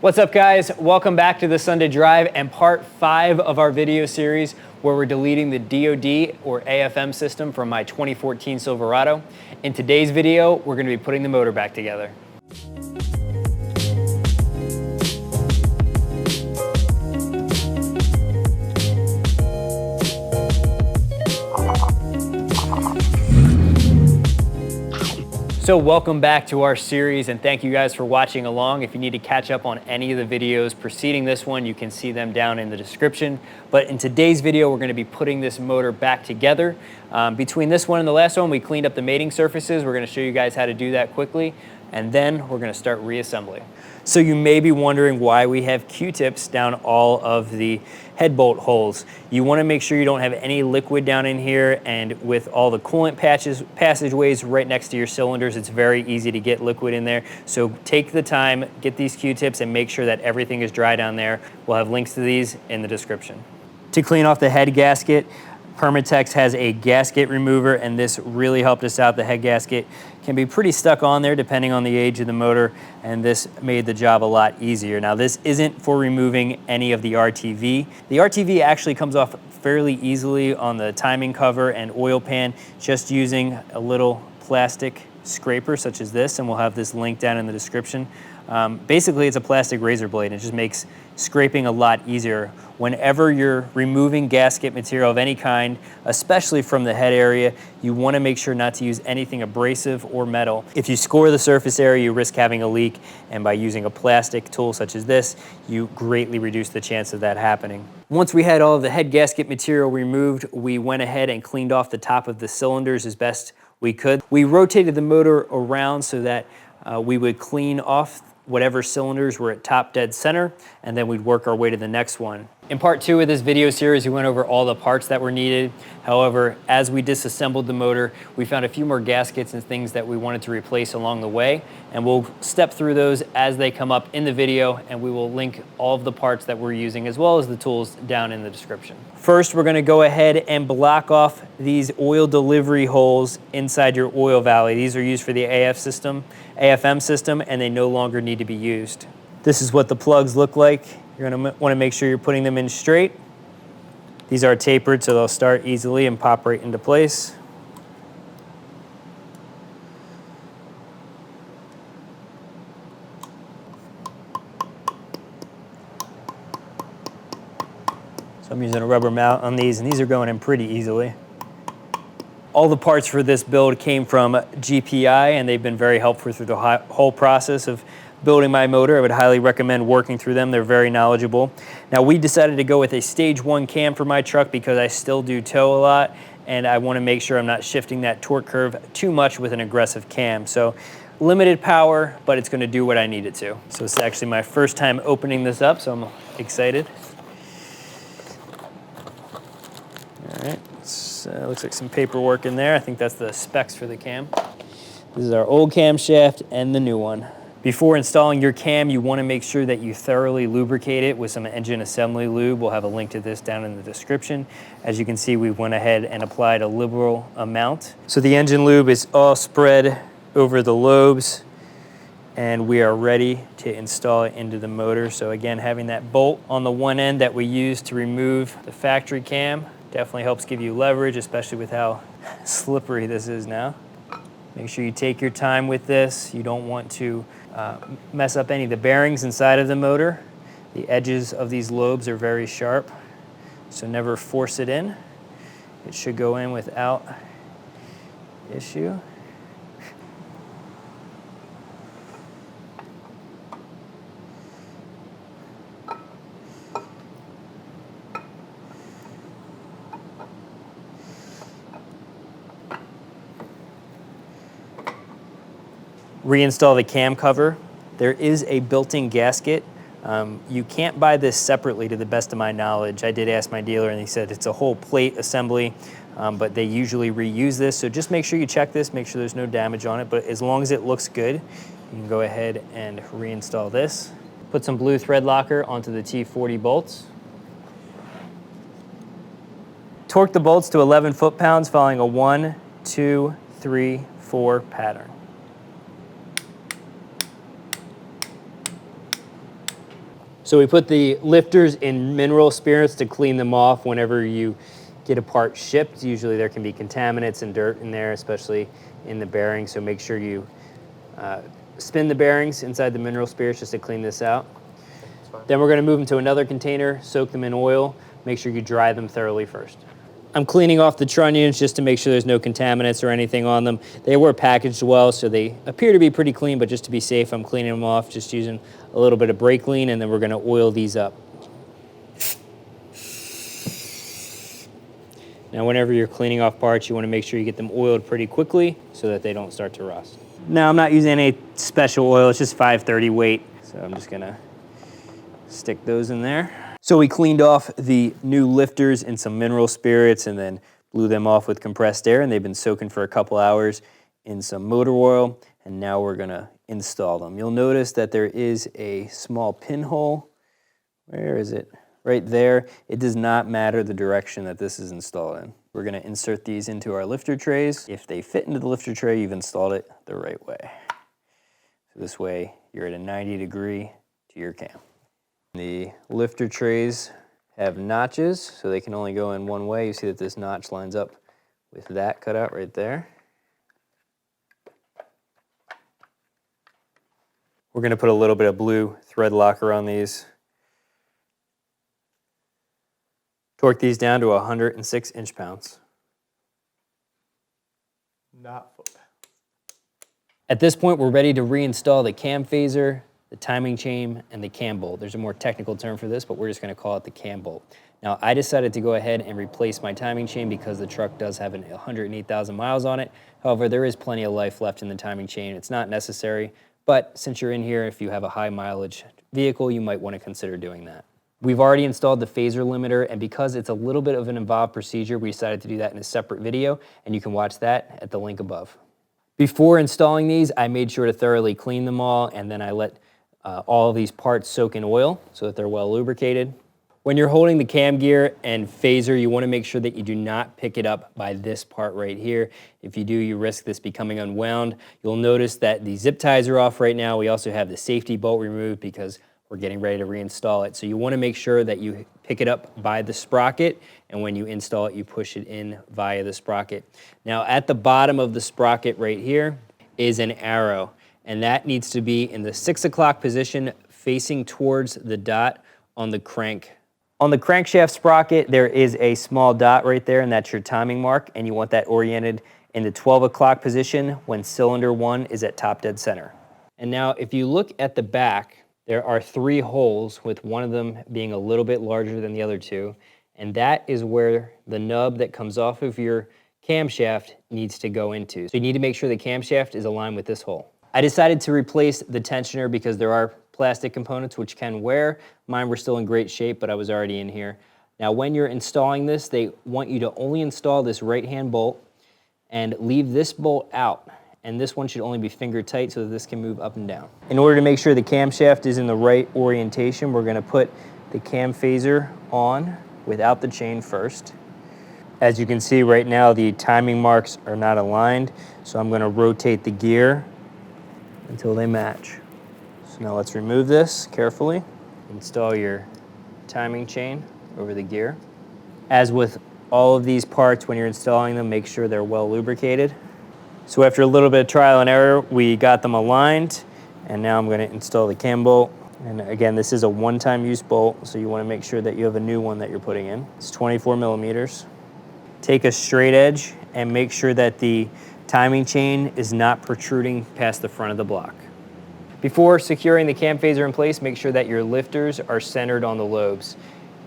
What's up, guys? Welcome back to the Sunday Drive and part 5 of our video series where we're deleting the DOD or AFM system from my 2014 Silverado. In today's video, we're going to be putting the motor back together. So welcome back to our series, and thank you guys for watching along. If you need to catch up on any of the videos preceding this one, you can see them down in the description. But in today's video, we're going to be putting this motor back together. Between this one and the last one, we cleaned up the mating surfaces. We're going to show you guys how to do that quickly, and then we're going to start reassembling. So you may be wondering why we have Q-tips down all of the head bolt holes. You want to make sure you don't have any liquid down in here, and with all the coolant passageways right next to your cylinders, it's very easy to get liquid in there. So take the time, get these Q-tips, and make sure that everything is dry down there. We'll have links to these in the description. To clean off the head gasket, Permatex has a gasket remover, and this really helped us out. The head gasket can be pretty stuck on there depending on the age of the motor, and this made the job a lot easier. Now, this isn't for removing any of the RTV. The RTV actually comes off fairly easily on the timing cover and oil pan, just using a little plastic scraper such as this, and we'll have this link down in the description. Basically, it's a plastic razor blade, and it just makes scraping a lot easier. Whenever you're removing gasket material of any kind, especially from the head area, you want to make sure not to use anything abrasive or metal. If you score the surface area, you risk having a leak, and by using a plastic tool such as this, you greatly reduce the chance of that happening. Once we had all of the head gasket material removed, we went ahead and cleaned off the top of the cylinders as best we could. We rotated the motor around so that we would clean off whatever cylinders were at top dead center, and then we'd work our way to the next one. In part 2 of this video series, we went over all the parts that were needed. However, as we disassembled the motor, we found a few more gaskets and things that we wanted to replace along the way, and we'll step through those as they come up in the video, and we will link all of the parts that we're using as well as the tools down in the description. First, we're going to go ahead and block off these oil delivery holes inside your oil valley. These are used for the AFM system, and they no longer need to be used. This is what the plugs look like. You're going to want to make sure you're putting them in straight. These are tapered, so they'll start easily and pop right into place. So I'm using a rubber mount on these, and these are going in pretty easily. All the parts for this build came from GPI, and they've been very helpful through the whole process of building my motor. I would highly recommend working through them. They're very knowledgeable. Now, we decided to go with a stage 1 cam for my truck because I still do tow a lot, and I want to make sure I'm not shifting that torque curve too much with an aggressive cam. So limited power, but it's going to do what I need it to. So it's actually my first time opening this up, so I'm excited. All right, looks like some paperwork in there. I think that's the specs for the cam. This is our old camshaft and the new one. Before installing your cam, you want to make sure that you thoroughly lubricate it with some engine assembly lube. We'll have a link to this down in the description. As you can see, we went ahead and applied a liberal amount. So the engine lube is all spread over the lobes, and we are ready to install it into the motor. So again, having that bolt on the one end that we used to remove the factory cam definitely helps give you leverage, especially with how slippery this is now. Make sure you take your time with this. You don't want to mess up any of the bearings inside of the motor. The edges of these lobes are very sharp, so never force it in. It should go in without issue. Reinstall the cam cover. There is a built-in gasket. You can't buy this separately to the best of my knowledge. I did ask my dealer and he said it's a whole plate assembly, but they usually reuse this. So just make sure you check this, make sure there's no damage on it, but as long as it looks good, you can go ahead and reinstall this. Put some blue thread locker onto the T40 bolts. Torque the bolts to 11 foot-pounds following a 1, 2, 3, 4 pattern. So we put the lifters in mineral spirits to clean them off whenever you get a part shipped. Usually there can be contaminants and dirt in there, especially in the bearings. So make sure you spin the bearings inside the mineral spirits just to clean this out. Then we're gonna move them to another container, soak them in oil. Make sure you dry them thoroughly first. I'm cleaning off the trunnions just to make sure there's no contaminants or anything on them. They were packaged well, so they appear to be pretty clean, but just to be safe, I'm cleaning them off, just using a little bit of brake clean, and then we're gonna oil these up. Now, whenever you're cleaning off parts, you wanna make sure you get them oiled pretty quickly so that they don't start to rust. Now, I'm not using any special oil, it's just 530 weight, so I'm just gonna stick those in there. So we cleaned off the new lifters in some mineral spirits and then blew them off with compressed air, and they've been soaking for a couple hours in some motor oil, and now we're gonna install them. You'll notice that there is a small pinhole. Where is it? Right there. It does not matter the direction that this is installed in. We're gonna insert these into our lifter trays. If they fit into the lifter tray, you've installed it the right way. So this way, you're at a 90-degree to your cam. The lifter trays have notches, so they can only go in one way. You see that this notch lines up with that cutout right there. We're gonna put a little bit of blue thread locker on these. Torque these down to 106 inch-pounds. Not foot-pounds. At this point, we're ready to reinstall the cam phaser, the timing chain, and the cam bolt. There's a more technical term for this, but we're just gonna call it the cam bolt. Now, I decided to go ahead and replace my timing chain because the truck does have 108,000 miles on it. However, there is plenty of life left in the timing chain. It's not necessary, but since you're in here, if you have a high mileage vehicle, you might wanna consider doing that. We've already installed the phaser limiter, and because it's a little bit of an involved procedure, we decided to do that in a separate video, and you can watch that at the link above. Before installing these, I made sure to thoroughly clean them all, and then I let all of these parts soak in oil so that they're well lubricated. When you're holding the cam gear and phaser, you wanna make sure that you do not pick it up by this part right here. If you do, you risk this becoming unwound. You'll notice that the zip ties are off right now. We also have the safety bolt removed because we're getting ready to reinstall it. So you wanna make sure that you pick it up by the sprocket, and when you install it, you push it in via the sprocket. Now, at the bottom of the sprocket right here is an arrow, and that needs to be in the 6 o'clock position facing towards the dot on the crank. On the crankshaft sprocket, there is a small dot right there, and that's your timing mark, and you want that oriented in the 12 o'clock position when cylinder 1 is at top dead center. And now, if you look at the back, there are 3 holes, with one of them being a little bit larger than the other 2, and that is where the nub that comes off of your camshaft needs to go into. So you need to make sure the camshaft is aligned with this hole. I decided to replace the tensioner because there are plastic components which can wear. Mine were still in great shape, but I was already in here. Now, when you're installing this, they want you to only install this right-hand bolt and leave this bolt out. And this one should only be finger tight so that this can move up and down. In order to make sure the camshaft is in the right orientation, we're gonna put the cam phaser on without the chain first. As you can see right now, the timing marks are not aligned, so I'm gonna rotate the gear until they match. So now let's remove this carefully. Install your timing chain over the gear. As with all of these parts, when you're installing them, make sure they're well lubricated. So after a little bit of trial and error, we got them aligned, and now I'm gonna install the cam bolt. And again, this is a one-time use bolt, so you wanna make sure that you have a new one that you're putting in. It's 24 millimeters. Take a straight edge and make sure that the timing chain is not protruding past the front of the block. Before securing the cam phaser in place, make sure that your lifters are centered on the lobes.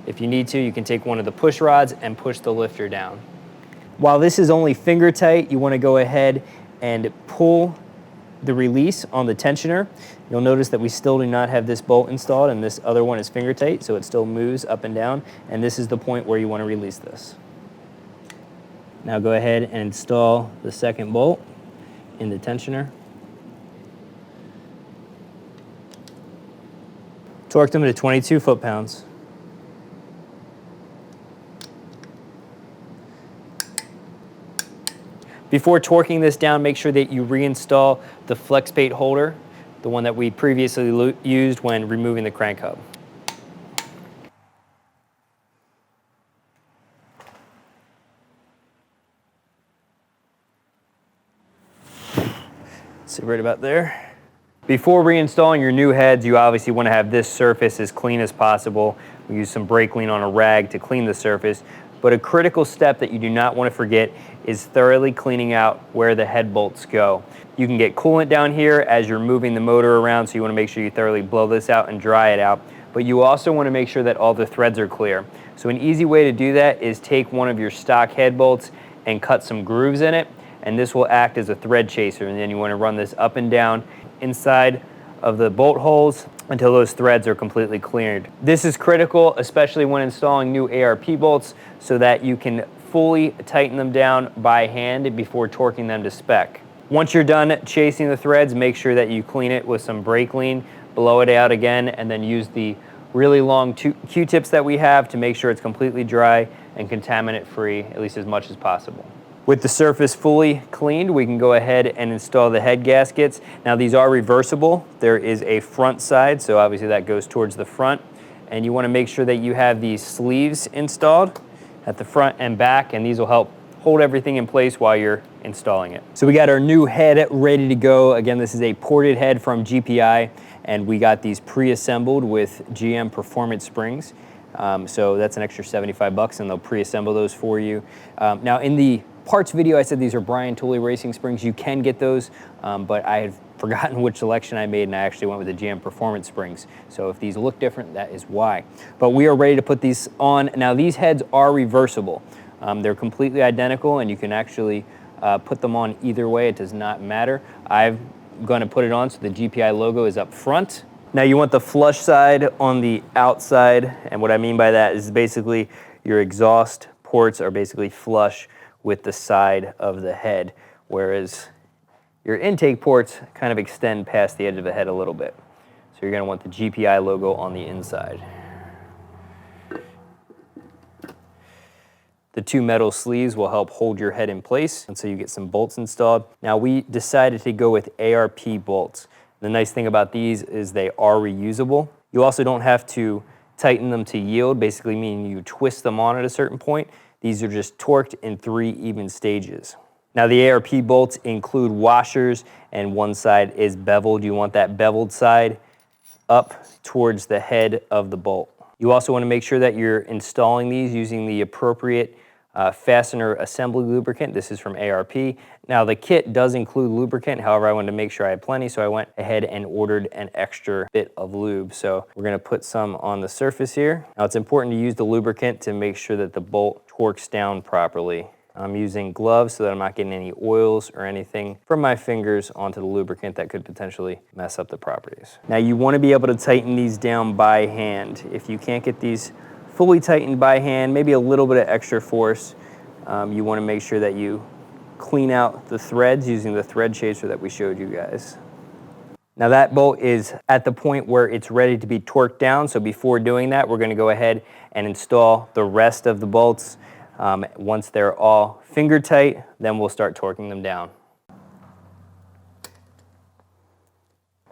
If you need to, you can take one of the push rods and push the lifter down. While this is only finger tight, you want to go ahead and pull the release on the tensioner. You'll notice that we still do not have this bolt installed, and this other one is finger tight, so it still moves up and down, and this is the point where you want to release this. Now go ahead and install the second bolt in the tensioner. Torque them to 22 foot-pounds. Before torquing this down, make sure that you reinstall the flex bait holder, the one that we previously used when removing the crank hub. sit right about there. Before reinstalling your new heads, you obviously want to have this surface as clean as possible. We use some brake clean on a rag to clean the surface. But a critical step that you do not want to forget is thoroughly cleaning out where the head bolts go. You can get coolant down here as you're moving the motor around, so you want to make sure you thoroughly blow this out and dry it out. But you also want to make sure that all the threads are clear. So an easy way to do that is take one of your stock head bolts and cut some grooves in it, and this will act as a thread chaser. And then you want to run this up and down inside of the bolt holes until those threads are completely cleared. This is critical, especially when installing new ARP bolts, so that you can fully tighten them down by hand before torquing them to spec. Once you're done chasing the threads, make sure that you clean it with some brake clean, blow it out again, and then use the really long Q-tips that we have to make sure it's completely dry and contaminant free, at least as much as possible. With the surface fully cleaned, we can go ahead and install the head gaskets. Now these are reversible. There is a front side, so obviously that goes towards the front. And you want to make sure that you have these sleeves installed at the front and back, and these will help hold everything in place while you're installing it. So we got our new head ready to go. Again, this is a ported head from GPI, and we got these pre-assembled with GM Performance springs. So that's an extra 75 bucks, and they'll pre-assemble those for you. Now in the parts video, I said these are Brian Tooley Racing springs. You can get those, but I had forgotten which selection I made, and I actually went with the GM Performance springs. So if these look different, that is why. But we are ready to put these on. Now these heads are reversible. They're completely identical, and you can actually put them on either way. It does not matter. I'm going to put it on so the GPI logo is up front. Now you want the flush side on the outside, and what I mean by that is basically your exhaust ports are basically flush with the side of the head, whereas your intake ports kind of extend past the edge of the head a little bit. So you're going to want the GPI logo on the inside. The two metal sleeves will help hold your head in place until you get some bolts installed. Now we decided to go with ARP bolts. The nice thing about these is they are reusable. You also don't have to tighten them to yield, basically meaning you twist them on at a certain point. These are just torqued in 3 even stages. Now the ARP bolts include washers, and one side is beveled. You want that beveled side up towards the head of the bolt. You also want to make sure that you're installing these using the appropriate fastener assembly lubricant. This is from ARP. Now the kit does include lubricant, however I wanted to make sure I had plenty, so I went ahead and ordered an extra bit of lube. So we're going to put some on the surface here. Now it's important to use the lubricant to make sure that the bolt torques down properly. I'm using gloves so that I'm not getting any oils or anything from my fingers onto the lubricant that could potentially mess up the properties. Now you want to be able to tighten these down by hand. If you can't get these fully tightened by hand, maybe a little bit of extra force, you want to make sure that you clean out the threads using the thread chaser that we showed you guys. Now that bolt is at the point where it's ready to be torqued down, so before doing that, we're going to go ahead and install the rest of the bolts. Once they're all finger tight, then we'll start torquing them down.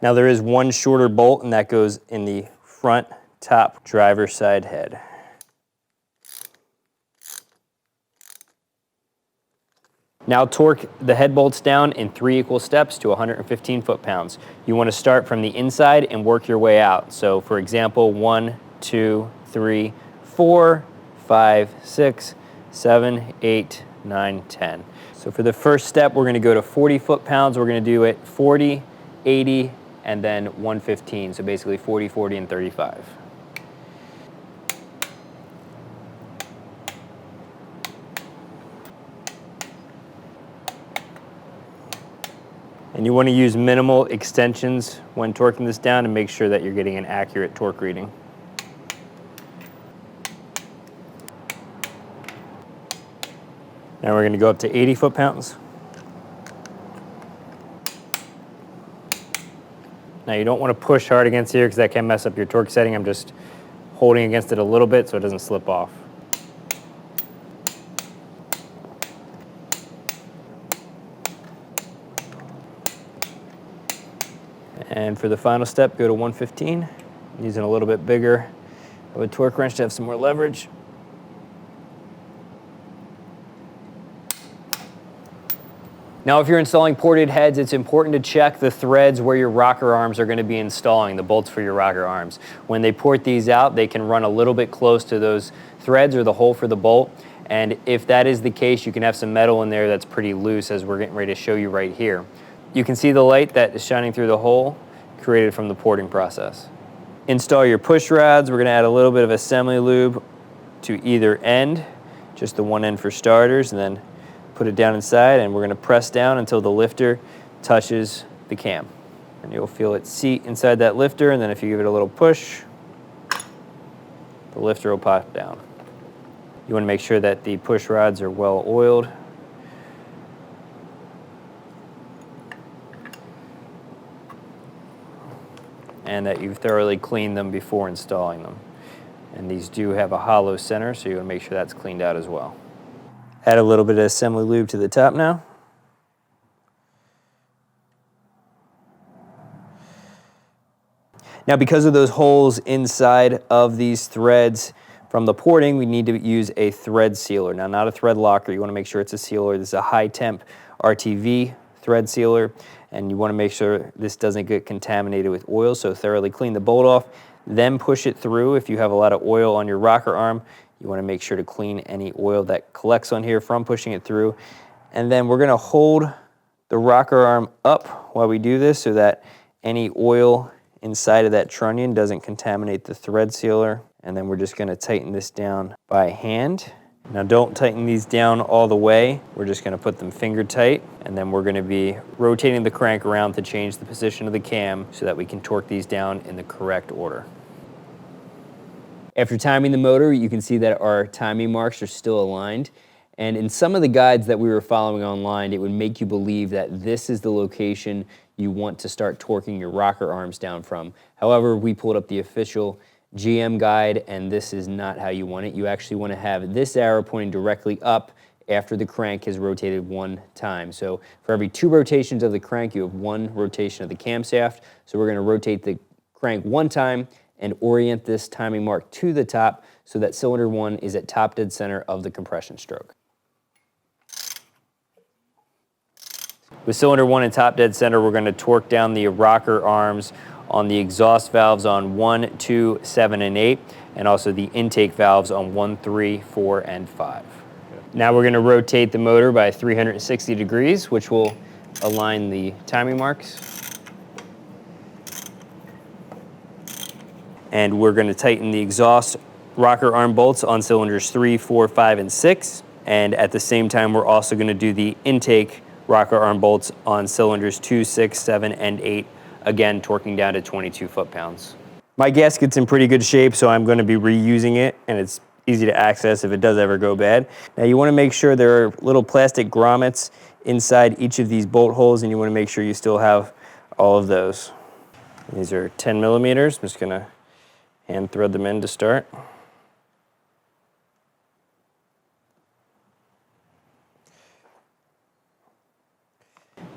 Now there is one shorter bolt, and that goes in the front top driver's side head. Now torque the head bolts down in 3 equal steps to 115 foot-pounds. You want to start from the inside and work your way out. So for example, 1, 2, 3, 4, 5, 6, 7, 8, 9, 10. So for the first step, we're going to go to 40 foot-pounds. We're going to do it 40, 80, and then 115. So basically 40, 40, and 35. And you want to use minimal extensions when torquing this down to make sure that you're getting an accurate torque reading. Now we're going to go up to 80 foot-pounds. Now you don't want to push hard against here because that can mess up your torque setting. I'm just holding against it a little bit so it doesn't slip off. And for the final step, go to 115, using a little bit bigger of a torque wrench to have some more leverage. Now, if you're installing ported heads, it's important to check the threads where your rocker arms are going to be installing, the bolts for your rocker arms. When they port these out, they can run a little bit close to those threads or the hole for the bolt. And if that is the case, you can have some metal in there that's pretty loose, as we're getting ready to show you right here. You can see the light that is shining through the hole created from the porting process. Install your push rods. We're going to add a little bit of assembly lube to either end, just the one end for starters, and then put it down inside, and we're going to press down until the lifter touches the cam. And you'll feel it seat inside that lifter, and then if you give it a little push, the lifter will pop down. You want to make sure that the push rods are well oiled. And that you've thoroughly cleaned them before installing them. And these do have a hollow center, so you want to make sure that's cleaned out as well. Add a little bit of assembly lube to the top now. Now, because of those holes inside of these threads from the porting, we need to use a thread sealer. Now, not a thread locker. You want to make sure it's a sealer. This is a high temp RTV thread sealer, and you want to make sure this doesn't get contaminated with oil, so thoroughly clean the bolt off, then push it through. If you have a lot of oil on your rocker arm, you want to make sure to clean any oil that collects on here from pushing it through. And then we're going to hold the rocker arm up while we do this so that any oil inside of that trunnion doesn't contaminate the thread sealer. And then we're just going to tighten this down by hand. Now, don't tighten these down all the way. We're just going to put them finger tight, and then we're going to be rotating the crank around to change the position of the cam so that we can torque these down in the correct order. After timing the motor, you can see that our timing marks are still aligned. And in some of the guides that we were following online, it would make you believe that this is the location you want to start torquing your rocker arms down from. However, we pulled up the official GM guide, and this is not how you want it. You actually want to have this arrow pointing directly up after the crank has rotated one time. So for every 2 rotations of the crank, you have 1 rotation of the camshaft. So we're going to rotate the crank 1 time and orient this timing mark to the top so that cylinder 1 is at top dead center of the compression stroke. With cylinder 1 in top dead center, we're going to torque down the rocker arms on the exhaust valves on 1, 2, 7, and 8, and also the intake valves on 1, 3, 4, and 5. Now we're going to rotate the motor by 360 degrees, which will align the timing marks. And we're going to tighten the exhaust rocker arm bolts on cylinders 3, 4, 5, and 6. And at the same time, we're also going to do the intake rocker arm bolts on cylinders 2, 6, 7, and 8. Again, torquing down to 22 foot-pounds. My gasket's in pretty good shape, so I'm going to be reusing it, and it's easy to access if it does ever go bad. Now, you want to make sure there are little plastic grommets inside each of these bolt holes, and you want to make sure you still have all of those. These are 10 millimeters. I'm just going to hand thread them in to start.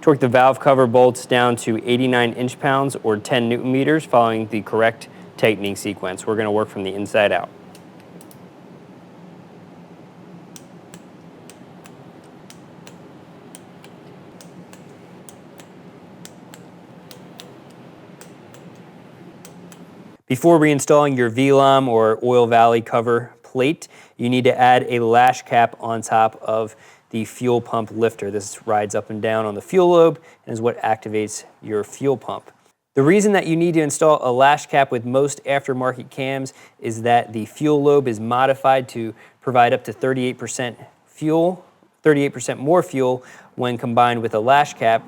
Torque the valve cover bolts down to 89 inch-pounds or 10 Newton meters following the correct tightening sequence. We're going to work from the inside out. Before reinstalling your VLOM or oil valley cover plate, you need to add a lash cap on top of the fuel pump lifter. This rides up and down on the fuel lobe and is what activates your fuel pump. The reason that you need to install a lash cap with most aftermarket cams is that the fuel lobe is modified to provide up to 38% fuel, 38% more fuel when combined with a lash cap.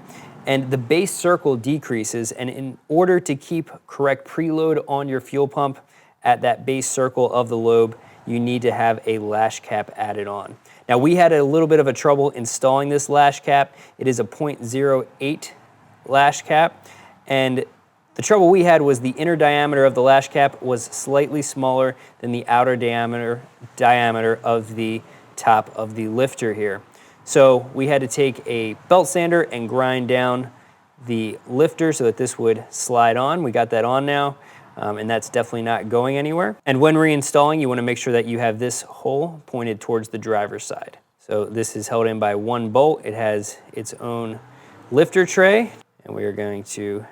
And the base circle decreases, and in order to keep correct preload on your fuel pump at that base circle of the lobe, you need to have a lash cap added on. Now, we had a little bit of a trouble installing this lash cap. It is a 0.08 lash cap, and the trouble we had was the inner diameter of the lash cap was slightly smaller than the outer diameter of the top of the lifter here. So we had to take a belt sander and grind down the lifter so that this would slide on. We got that on now, and that's definitely not going anywhere. And when reinstalling, you want to make sure that you have this hole pointed towards the driver's side. So this is held in by one bolt. It has its own lifter tray, and we are going to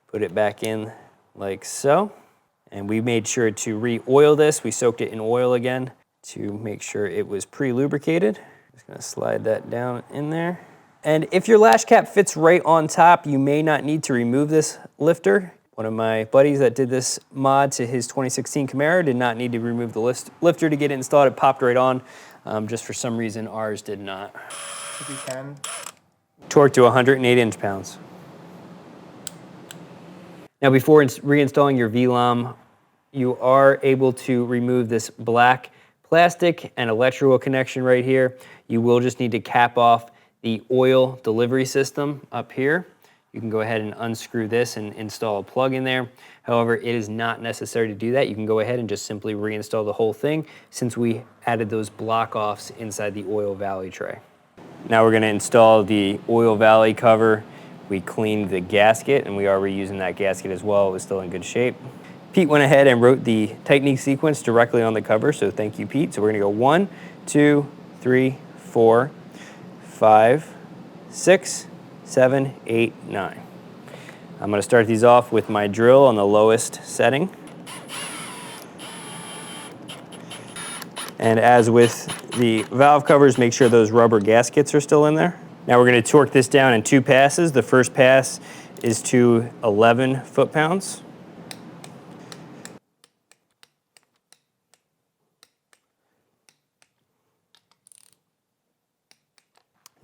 put it back in like so. And we made sure to re-oil this. We soaked it in oil again to make sure it was pre-lubricated. Just gonna slide that down in there. And if your lash cap fits right on top, you may not need to remove this lifter. One of my buddies that did this mod to his 2016 Camaro did not need to remove the lifter to get it installed. It popped right on. Just for some reason, ours did not. If you can. Torque to 108 inch-pounds. Now before reinstalling your VLOM, you are able to remove this black plastic and electrical connection right here. You will just need to cap off the oil delivery system up here. You can go ahead and unscrew this and install a plug in there. However, it is not necessary to do that. You can go ahead and just simply reinstall the whole thing since we added those block offs inside the oil valley tray. Now we're gonna install the oil valley cover. We cleaned the gasket and we are reusing that gasket as well. It was still in good shape. Pete went ahead and wrote the tightening sequence directly on the cover, so thank you, Pete. So we're gonna go 1, 2, 3, 4, 5, 6, 7, 8, 9. I'm gonna start these off with my drill on the lowest setting. And as with the valve covers, make sure those rubber gaskets are still in there. Now we're gonna torque this down in 2 passes. The first pass is to 11 foot-pounds.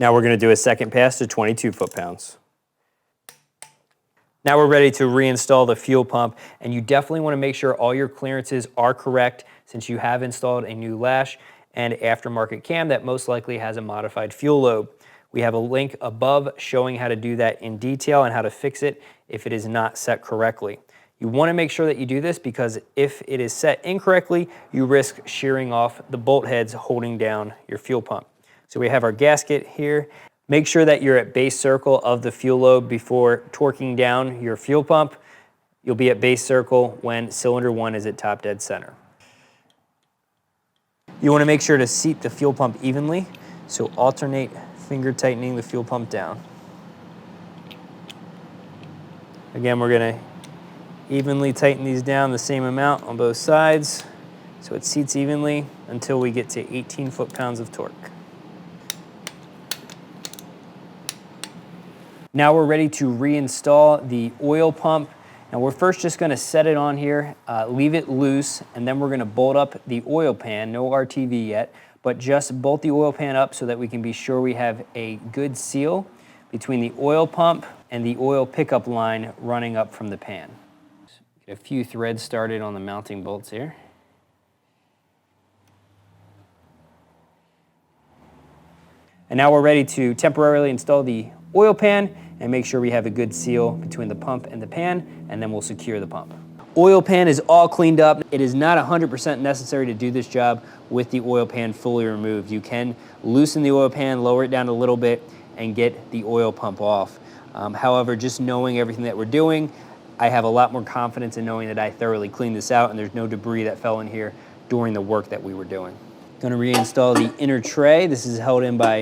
Now we're gonna do a second pass to 22 foot-pounds. Now we're ready to reinstall the fuel pump, and you definitely wanna make sure all your clearances are correct since you have installed a new lash and aftermarket cam that most likely has a modified fuel lobe. We have a link above showing how to do that in detail and how to fix it if it is not set correctly. You wanna make sure that you do this because if it is set incorrectly, you risk shearing off the bolt heads holding down your fuel pump. So we have our gasket here. Make sure that you're at base circle of the fuel lobe before torquing down your fuel pump. You'll be at base circle when cylinder 1 is at top dead center. You want to make sure to seat the fuel pump evenly, so alternate finger tightening the fuel pump down. Again, we're going to evenly tighten these down the same amount on both sides so it seats evenly until we get to 18 foot-pounds of torque. Now we're ready to reinstall the oil pump. Now we're first just gonna set it on here, leave it loose, and then we're gonna bolt up the oil pan, no RTV yet, but just bolt the oil pan up so that we can be sure we have a good seal between the oil pump and the oil pickup line running up from the pan. Get a few threads started on the mounting bolts here. And now we're ready to temporarily install the oil pan and make sure we have a good seal between the pump and the pan, and then we'll secure the pump. Oil pan is all cleaned up. It is not 100% necessary to do this job with the oil pan fully removed. You can loosen the oil pan, lower it down a little bit, and get the oil pump off. However, just knowing everything that we're doing, I have a lot more confidence in knowing that I thoroughly cleaned this out and there's no debris that fell in here during the work that we were doing. Gonna reinstall the inner tray. This is held in by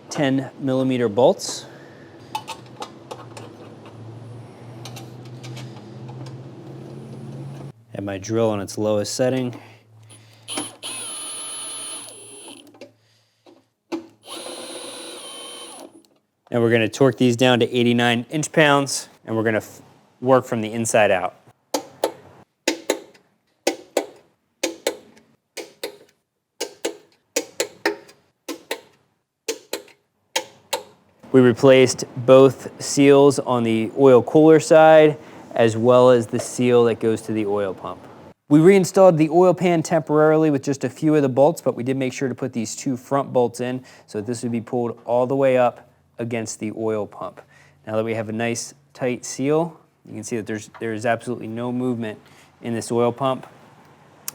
10mm bolts. Have my drill on its lowest setting. And we're gonna torque these down to 89 inch-pounds, and we're gonna work from the inside out. We replaced both seals on the oil cooler side as well as the seal that goes to the oil pump. We reinstalled the oil pan temporarily with just a few of the bolts, but we did make sure to put these 2 front bolts in so this would be pulled all the way up against the oil pump. Now that we have a nice tight seal, you can see that there's absolutely no movement in this oil pump.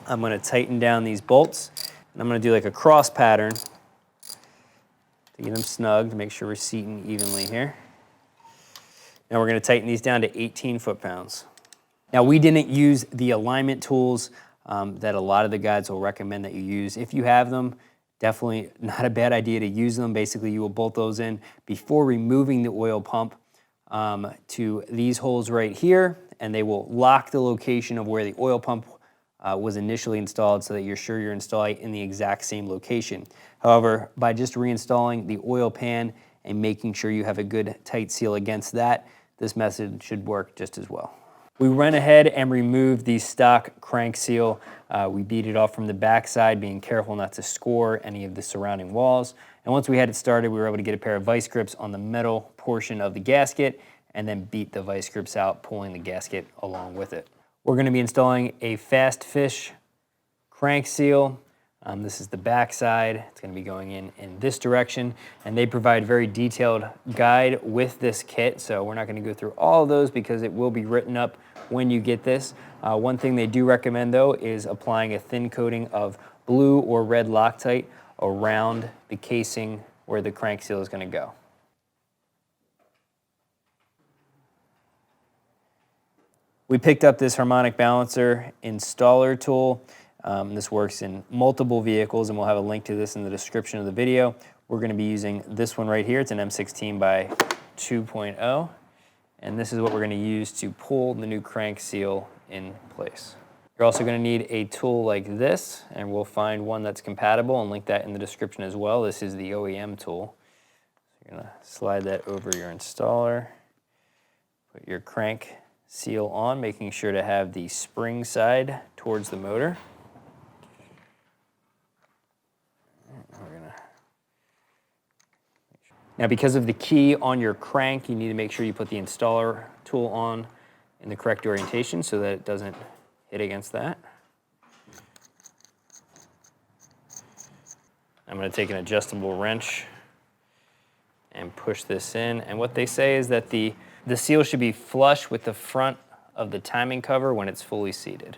I'm gonna tighten down these bolts, and I'm gonna do like a cross pattern to get them snug to make sure we're seating evenly here. Now we're gonna tighten these down to 18 foot-pounds. Now we didn't use the alignment tools that a lot of the guides will recommend that you use. If you have them, Definitely not a bad idea to use them. Basically, you will bolt those in before removing the oil pump to these holes right here, and they will lock the location of where the oil pump was initially installed so that you're sure you're installing in the exact same location. However, by just reinstalling the oil pan and making sure you have a good tight seal against that, this method should work just as well. We went ahead and removed the stock crank seal. We beat it off from the backside, being careful not to score any of the surrounding walls. And once we had it started, we were able to get a pair of vice grips on the metal portion of the gasket and then beat the vice grips out, pulling the gasket along with it. We're going to be installing a fast fish crank seal. This is the back side. It's going to be going in this direction, and they provide very detailed guide with this kit, so we're not going to go through all of those because it will be written up when you get this. One thing they do recommend though is applying a thin coating of blue or red Loctite around the casing where the crank seal is going to go. We picked up this harmonic balancer installer tool. This works in multiple vehicles, and we'll have a link to this in the description of the video. We're going to be using this one right here. It's an M16 by 2.0, and this is what we're going to use to pull the new crank seal in place. You're also going to need a tool like this, and we'll find one that's compatible and link that in the description as well. This is the OEM tool. So you're going to slide that over your installer, put your crank seal on, making sure to have the spring side towards the motor. Now, because of the key on your crank, you need to make sure you put the installer tool on in the correct orientation so that it doesn't hit against that. I'm going to take an adjustable wrench and push this in. And what they say is that the seal should be flush with the front of the timing cover when it's fully seated.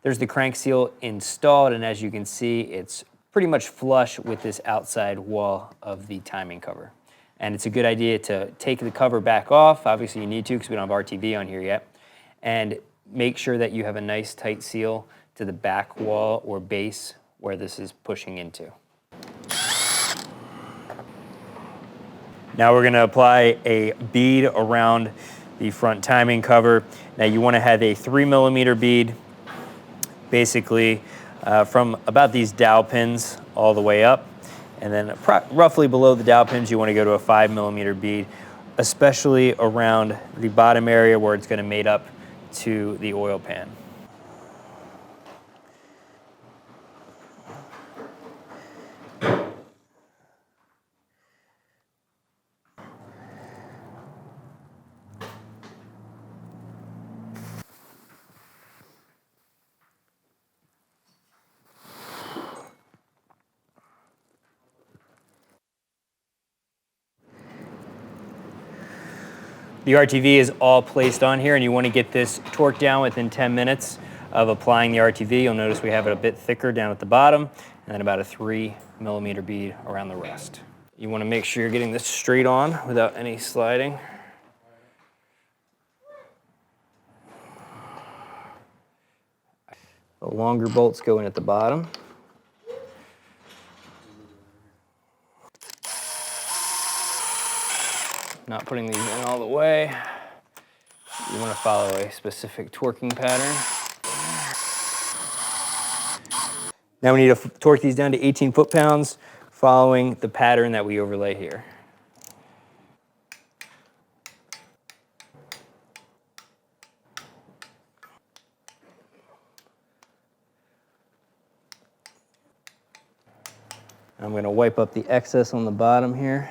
There's the crank seal installed, and as you can see, it's pretty much flush with this outside wall of the timing cover. And it's a good idea to take the cover back off. Obviously you need to because we don't have RTV on here yet. And make sure that you have a nice tight seal to the back wall or base where this is pushing into. Now we're going to apply a bead around the front timing cover. Now you want to have a 3mm bead, basically from about these dowel pins all the way up, and then roughly below the dowel pins you want to go to a 5mm bead, especially around the bottom area where it's going to mate up to the oil pan. The RTV is all placed on here, and you want to get this torqued down within 10 minutes of applying the RTV. You'll notice we have it a bit thicker down at the bottom, and then about a 3mm bead around the rest. You want to make sure you're getting this straight on without any sliding. The longer bolts go in at the bottom. Not putting these in all the way. You want to follow a specific torquing pattern. Now we need to torque these down to 18 foot-pounds following the pattern that we overlay here. I'm going to wipe up the excess on the bottom here,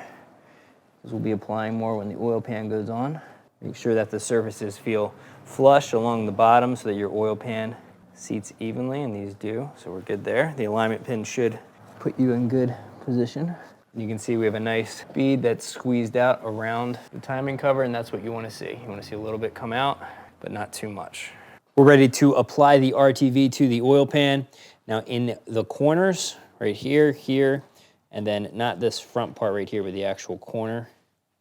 because we'll be applying more when the oil pan goes on. Make sure that the surfaces feel flush along the bottom so that your oil pan seats evenly, and these do, so we're good there. The alignment pin should put you in good position. You can see we have a nice bead that's squeezed out around the timing cover, and that's what you want to see. You want to see a little bit come out, but not too much. We're ready to apply the RTV to the oil pan. Now in the corners, right here, here, and then not this front part right here, but the actual corner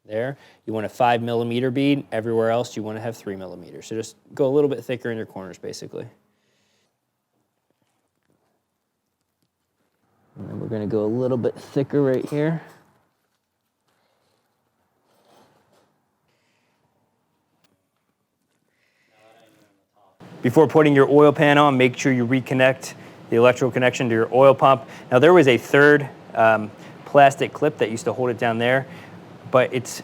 there, you want a 5mm bead. Everywhere else you want to have 3mm. So just go a little bit thicker in your corners, basically. And then we'll We're gonna go a little bit thicker right here. Before putting your oil pan on, make sure you reconnect the electrical connection to your oil pump. Now there was a third plastic clip that used to hold it down there, but it's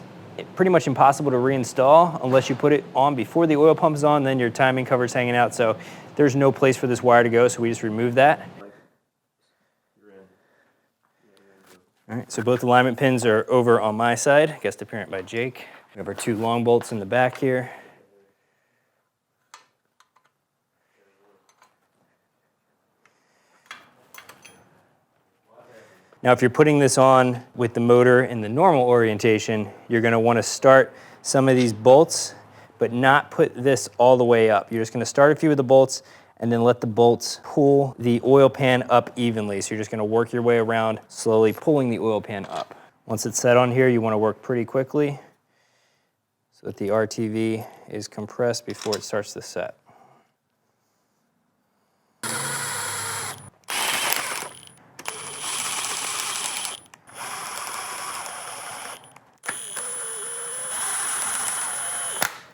pretty much impossible to reinstall unless you put it on before the oil pump is on, then your timing cover's hanging out, so there's no place for this wire to go, so we just removed that. All right, so both alignment pins are over on my side, guest apparent by Jake. We have our 2 long bolts in the back here. Now, if you're putting this on with the motor in the normal orientation, you're gonna wanna start some of these bolts, but not put this all the way up. You're just gonna start a few of the bolts and then let the bolts pull the oil pan up evenly. So you're just gonna work your way around, slowly pulling the oil pan up. Once it's set on here, you wanna work pretty quickly so that the RTV is compressed before it starts to set.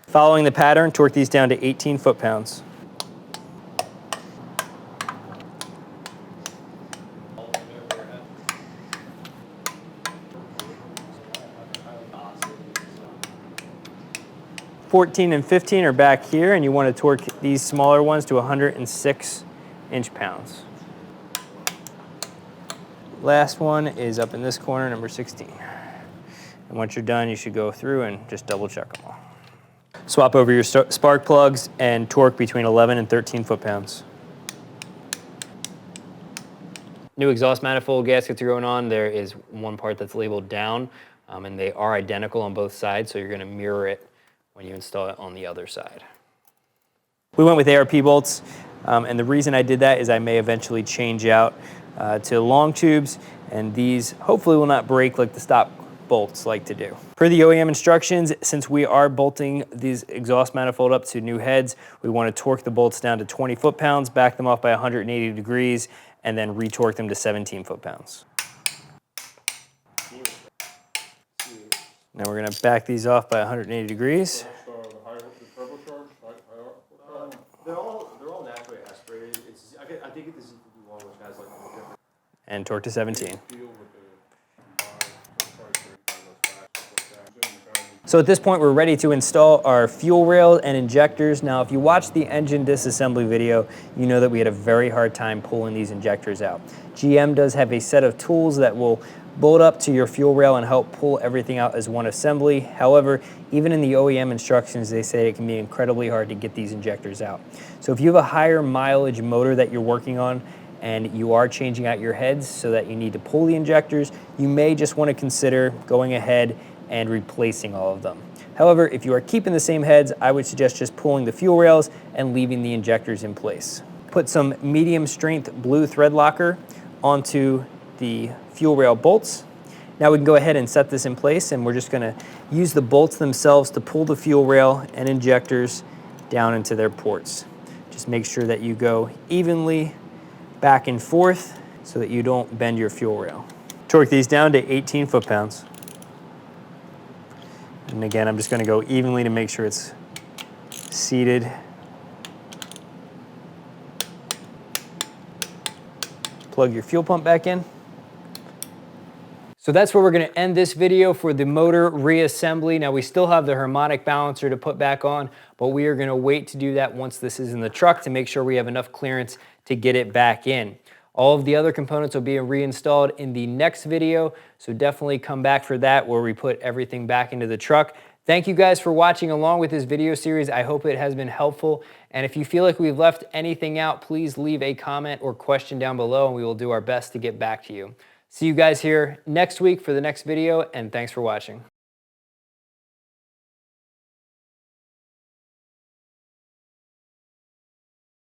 Following the pattern, torque these down to 18 foot-pounds. (14 and 15 are back here, and you want to torque these smaller ones to 106 inch-pounds. Last one is up in this corner, number 16. And once you're done, you should go through and just double check them all. Swap over your spark plugs and torque between 11 and 13 foot-pounds. New exhaust manifold gaskets are going on. There is one part that's labeled down, and they are identical on both sides, so you're gonna mirror it when you install it on the other side. We went with ARP bolts, and the reason I did that is I may eventually change out to long tubes, and these hopefully will not break like the stock bolts like to do. Per the OEM instructions, since we are bolting these exhaust manifold up to new heads, we want to torque the bolts down to 20 foot-pounds, back them off by 180 degrees, and then retorque them to 17 foot-pounds. Now we're going to back these off by 180 degrees. They're all naturally aspirated. I think this is the one which has like a different. And torque to 17. So at this point, we're ready to install our fuel rail and injectors. Now, if you watched the engine disassembly video, you know that we had a very hard time pulling these injectors out. GM does have a set of tools that will bolt up to your fuel rail and help pull everything out as one assembly. However, even in the OEM instructions, they say it can be incredibly hard to get these injectors out. So if you have a higher mileage motor that you're working on and you are changing out your heads so that you need to pull the injectors, you may just want to consider going ahead and replacing all of them. However, if you are keeping the same heads, I would suggest just pulling the fuel rails and leaving the injectors in place. Put some medium strength blue thread locker onto the fuel rail bolts. Now we can go ahead and set this in place, and we're just gonna use the bolts themselves to pull the fuel rail and injectors down into their ports. Just make sure that you go evenly back and forth so that you don't bend your fuel rail. Torque these down to 18 foot-pounds. And again, I'm just gonna go evenly to make sure it's seated. Plug your fuel pump back in. So that's where we're gonna end this video for the motor reassembly. Now we still have the harmonic balancer to put back on, but we are gonna wait to do that once this is in the truck to make sure we have enough clearance to get it back in. All of the other components will be reinstalled in the next video, so definitely come back for that where we put everything back into the truck. Thank you guys for watching along with this video series. I hope it has been helpful. And if you feel like we've left anything out, please leave a comment or question down below and we will do our best to get back to you. See you guys here next week for the next video, and thanks for watching.